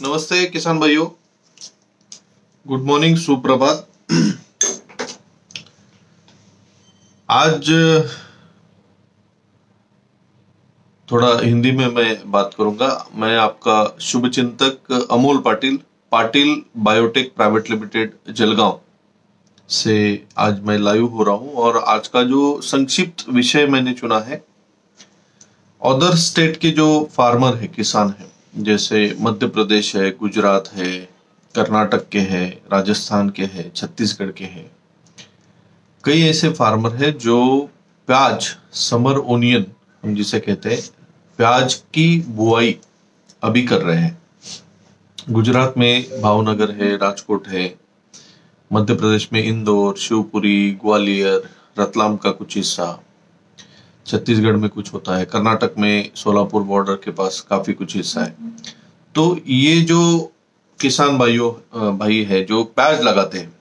नमस्ते किसान भाइयों, गुड मॉर्निंग, सुप्रभात। आज थोड़ा हिंदी में मैं बात करूंगा। मैं आपका शुभचिंतक Amol Patil, Patil biotech private limited Jalgaon से आज मैं लाइव हो रहा हूं। और आज का जो संक्षिप्त विषय मैंने चुना है, अदर स्टेट के जो फार्मर है, किसान है, जैसे मध्य प्रदेश है, गुजरात है, कर्नाटक के हैं, राजस्थान के हैं, छत्तीसगढ़ के हैं। कई ऐसे फार्मर है जो प्याज, समर ओनियन हम जिसे कहते हैं, प्याज की बुआई अभी कर रहे हैं। गुजरात में भावनगर है, राजकोट है, मध्य प्रदेश में इंदौर, शिवपुरी, ग्वालियर, रतलाम का कुछ हिस्सा, छत्तीसगढ़ में कुछ होता है, कर्नाटक में सोलापुर बॉर्डर के पास काफी कुछ हिस्सा है। तो ये जो किसान भाई है जो प्याज लगाते हैं,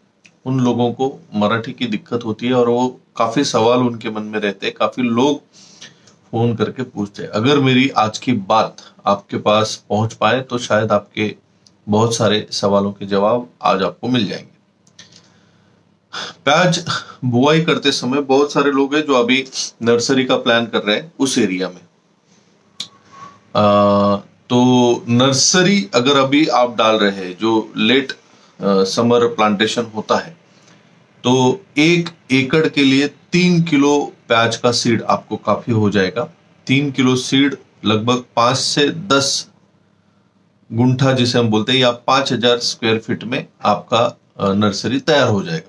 उन लोगों को मराठी की दिक्कत होती है और वो काफी सवाल उनके मन में रहते हैं। काफी लोग फोन करके पूछते हैं। अगर मेरी आज की बात आपके पास पहुंच पाए तो शायद आपके बहुत सारे सवालों के जवाब आज आपको मिल जाएंगे। प्याज बुआई करते समय बहुत सारे लोग हैं जो अभी नर्सरी का प्लान कर रहे हैं उस एरिया में। तो नर्सरी अगर अभी आप डाल रहे हैं, जो लेट समर प्लांटेशन होता है, तो 1 एकड़ के लिए 3 किलो प्याज का सीड आपको काफी हो जाएगा। 3 किलो सीड लगभग 5 से 10 गुंठा जिसे हम बोलते हैं, या 5000 स्क्वायर फीट में आपका नर्सरी तैयार हो जाएगा।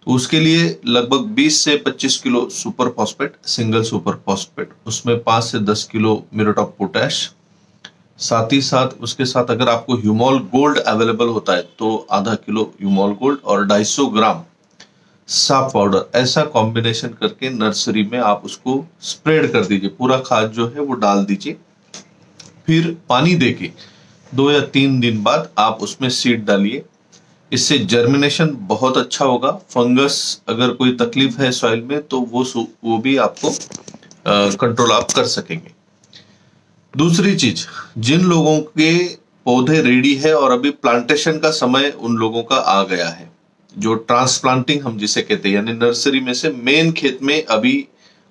तो उसके लिए लगभग 20 से 25 kilo super phosphate, single super phosphate, उसमें 5 से 10 किलो म्यूरेट ऑफ पोटैश, साथ ही साथ उसके साथ अगर आपको ह्यूमॉल गोल्ड अवेलेबल होता है तो आधा किलो ह्यूमॉल गोल्ड और 250 ग्राम साफ पाउडर, ऐसा कॉम्बिनेशन करके नर्सरी में आप उसको स्प्रेड कर दीजिए। पूरा खाद जो है वो डाल दीजिए। फिर पानी देके 2 या 3 दिन बाद आप उसमें सीड डालिए। इससे जर्मिनेशन बहुत अच्छा होगा। फंगस अगर कोई तकलीफ है सॉइल में तो वो भी आपको कंट्रोल आप कर सकेंगे। दूसरी चीज, जिन लोगों के पौधे रेडी है और अभी प्लांटेशन का समय उन लोगों का आ गया है, जो ट्रांसप्लांटिंग हम जिसे कहते हैं, यानी नर्सरी में से मेन खेत में अभी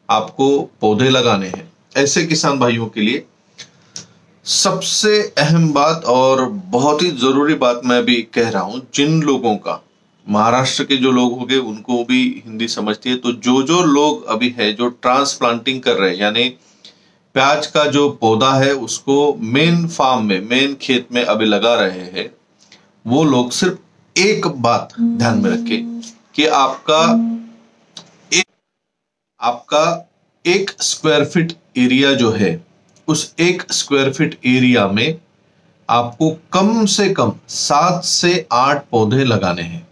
आपको पौधे लगाने हैं, ऐसे किसान भाइयों के लिए सबसे अहम बात और बहुत ही जरूरी बात मैं भी कह रहा हूं। जिन लोगों का, महाराष्ट्र के जो लोग होंगे उनको भी हिंदी समझती है, तो जो लोग अभी है जो ट्रांसप्लांटिंग कर रहे हैं, यानी प्याज का जो पौधा है उसको मेन फार्म में, मेन खेत में अभी लगा रहे हैं, वो लोग सिर्फ एक बात ध्यान में रखें कि आपका 1 स्क्वायर फीट एरिया जो है, उस 1 स्क्वायर फीट एरिया में आपको कम से कम 7 से 8 पौधे लगाने हैं।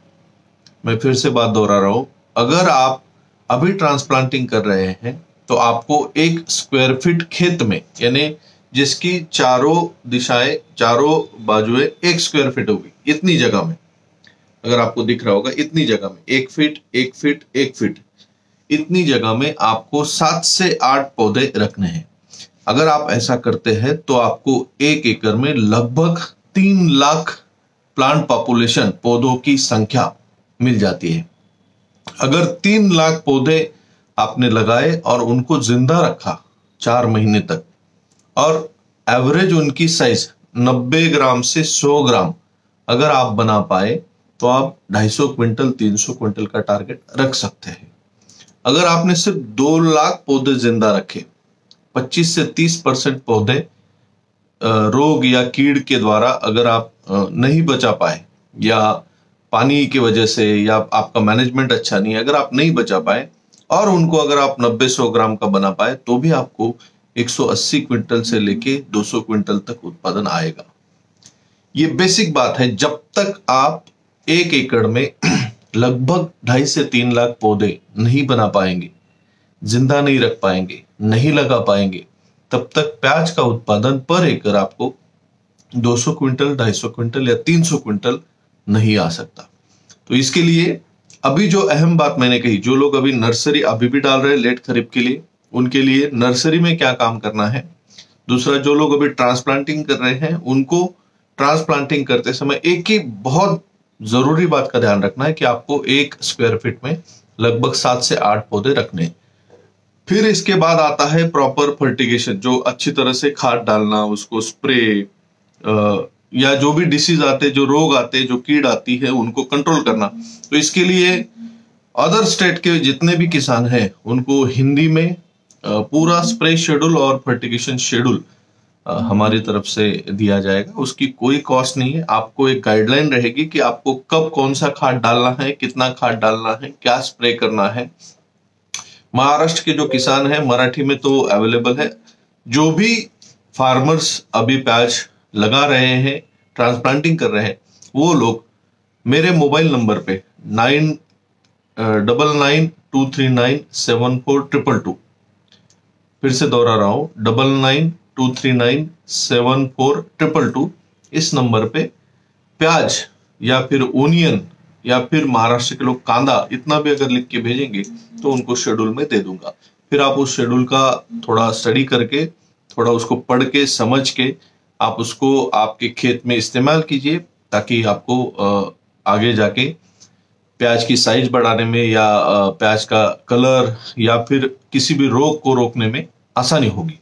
मैं फिर से बात दोहरा रहा हूं, अगर आप अभी ट्रांसप्लांटिंग कर रहे हैं तो आपको 1 स्क्वायर फीट खेत में, यानी जिसकी चारों दिशाएं, चारों बाजुएं 1 स्क्वायर फीट होगी, इतनी जगह में, अगर आपको दिख रहा होगा, इतनी जगह में 1 फीट 1 फीट 1 फीट, इतनी जगह में आपको 7 से 8 पौधे रखने हैं। अगर आप ऐसा करते हैं तो आपको 1 एकड़ में लगभग 3 लाख प्लांट पॉपुलेशन, पौधों की संख्या मिल जाती है। अगर 3 लाख पौधे आपने लगाए और उनको जिंदा रखा 4 महीने तक, और एवरेज उनकी साइज 90 ग्राम से 100 ग्राम अगर आप बना पाए, तो आप 250 क्विंटल 300 क्विंटल का टारगेट रख सकते हैं। अगर आपने सिर्फ 2 लाख पौधे जिंदा रखे, 25 से 30% पौधे रोग या कीड़ के द्वारा अगर आप नहीं बचा पाए, या पानी की वजह से, या आपका मैनेजमेंट अच्छा नहीं है, अगर आप नहीं बचा पाए और उनको अगर आप 90-100 ग्राम का बना पाए, तो भी आपको 180 क्विंटल से लेके 200 क्विंटल तक उत्पादन आएगा। ये बेसिक बात है। जब तक आप 1 एकड़ में लगभग 2.5 से 3 लाख पौधे नहीं बना पाएंगे, जिंदा नहीं रख पाएंगे, नहीं लगा पाएंगे, तब तक प्याज का उत्पादन पर एकड़ आपको 200 क्विंटल, 250 क्विंटल या 300 क्विंटल नहीं आ सकता। तो इसके लिए अभी जो अहम बात मैंने कही, जो लोग अभी नर्सरी अभी भी डाल रहे हैं लेट खरीफ के लिए, उनके लिए नर्सरी में क्या काम करना है, दूसरा, जो लोग अभी ट्रांसप्लांटिंग कर रहे हैं उनको ट्रांसप्लांटिंग करते समय एक ही बहुत जरूरी बात का ध्यान रखना है कि आपको 1 स्क्वायर फीट में लगभग 7 से 8 पौधे रखने हैं। फिर इसके बाद आता है प्रॉपर फर्टिगेशन, जो अच्छी तरह से खाद डालना, उसको स्प्रे, या जो भी डिसीज आते, जो रोग आते, जो कीड़ आती है, उनको कंट्रोल करना। तो इसके लिए अदर स्टेट के जितने भी किसान हैं उनको हिंदी में पूरा स्प्रे शेड्यूल और फर्टिगेशन शेड्यूल हमारी तरफ से दिया जाएगा। उसकी कोई कॉस्ट नहीं है। आपको एक गाइडलाइन रहेगी कि आपको कब कौन सा खाद डालना है, कितना खाद डालना है, क्या स्प्रे करना है। महाराष्ट्र के जो किसान हैं, मराठी में तो अवेलेबल है। जो भी फार्मर्स अभी प्याज लगा रहे हैं, ट्रांसप्लांटिंग कर रहे हैं, वो लोग मेरे मोबाइल नंबर पे 9992397422, फिर से दोहरा रहा हूं 9923974222, इस नंबर पे प्याज या फिर ओनियन या फिर महाराष्ट्र के लोग कांदा, इतना भी अगर लिख के भेजेंगे तो उनको शेड्यूल में दे दूंगा। फिर आप उस शेड्यूल का थोड़ा स्टडी करके, थोड़ा उसको पढ़ के समझ के आप उसको आपके खेत में इस्तेमाल कीजिए, ताकि आपको आगे जाके प्याज की साइज बढ़ाने में या प्याज का कलर या फिर किसी भी रोग को रोकने में आसानी होगी।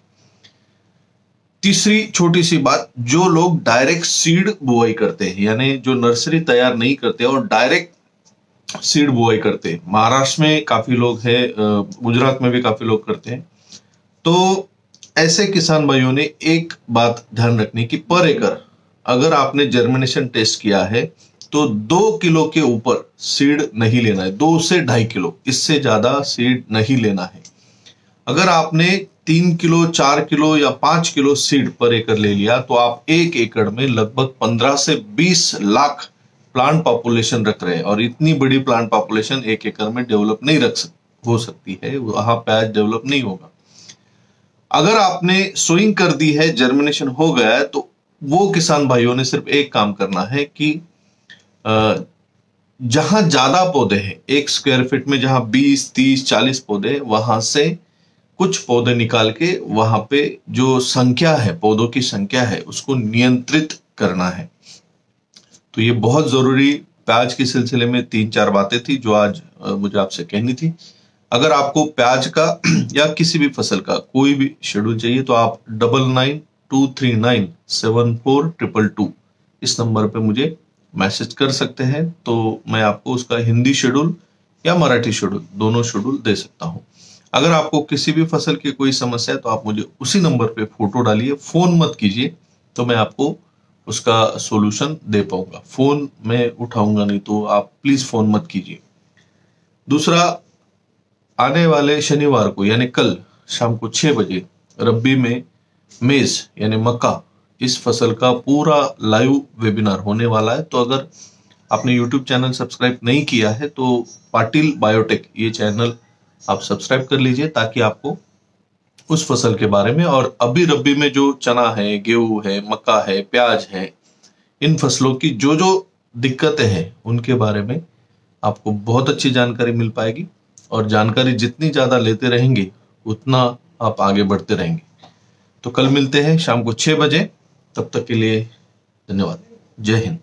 तीसरी छोटी सी बात, जो लोग डायरेक्ट सीड बुआई करते हैं, यानी जो नर्सरी तैयार नहीं करते और डायरेक्ट सीड बुआई करते हैं, महाराष्ट्र में काफी लोग हैं, गुजरात में भी काफी लोग करते हैं। तो ऐसे किसान भाइयों ने एक बात ध्यान रखनी कि पर एकड़ अगर आपने जर्मिनेशन टेस्ट किया है तो 2 किलो के ऊपर सीड नहीं लेना है, 2 से 2.5 किलो, इससे ज्यादा सीड नहीं लेना है। अगर आपने 3 किलो, 4 किलो या 5 किलो सीड पर एकड़ ले लिया तो आप 1 एकड़ में लगभग 15 से 20 लाख प्लांट पॉपुलेशन रख रहे हैं, और इतनी बड़ी प्लांट पॉपुलेशन 1 एकड़ में डेवलप नहीं हो सकती है, वहां प्याज डेवलप नहीं होगा। अगर आपने सोइंग कर दी है, जर्मिनेशन हो गया है, तो वो किसान भाइयों ने सिर्फ एक काम करना है कि जहां ज्यादा पौधे हैं, 1 स्क्वायर फीट में जहां 20, 30, 40 पौधे, वहां से कुछ पौधे निकाल के वहां पे जो संख्या है, पौधों की संख्या है, उसको नियंत्रित करना है। तो ये बहुत जरूरी प्याज के सिलसिले में 3-4 बातें थी जो आज मुझे आपसे कहनी थी। अगर आपको प्याज का या किसी भी फसल का कोई भी शेड्यूल चाहिए तो आप 9923974222 इस नंबर पे मुझे मैसेज कर सकते हैं। तो मैं आपको उसका हिंदी शेड्यूल या मराठी शेड्यूल, दोनों शेड्यूल दे सकता हूं। अगर आपको किसी भी फसल की कोई समस्या है तो आप मुझे उसी नंबर पे फोटो डालिए, फोन मत कीजिए, तो मैं आपको उसका सॉल्यूशन दे पाऊंगा। फोन मैं उठाऊंगा नहीं, तो आप प्लीज फोन मत कीजिए। दूसरा, आने वाले शनिवार को यानी कल शाम को 6 बजे रब्बी में मेज यानी मक्का, इस फसल का पूरा लाइव वेबिनार होने वाला है। तो अगर आपने यूट्यूब चैनल सब्सक्राइब नहीं किया है तो पाटिल बायोटेक ये चैनल आप सब्सक्राइब कर लीजिए, ताकि आपको उस फसल के बारे में, और अभी रब्बी में जो चना है, गेहूं है, मक्का है, प्याज है, इन फसलों की जो जो दिक्कतें हैं उनके बारे में आपको बहुत अच्छी जानकारी मिल पाएगी। और जानकारी जितनी ज्यादा लेते रहेंगे उतना आप आगे बढ़ते रहेंगे। तो कल मिलते हैं शाम को 6 बजे। तब तक के लिए धन्यवाद। जय हिंद।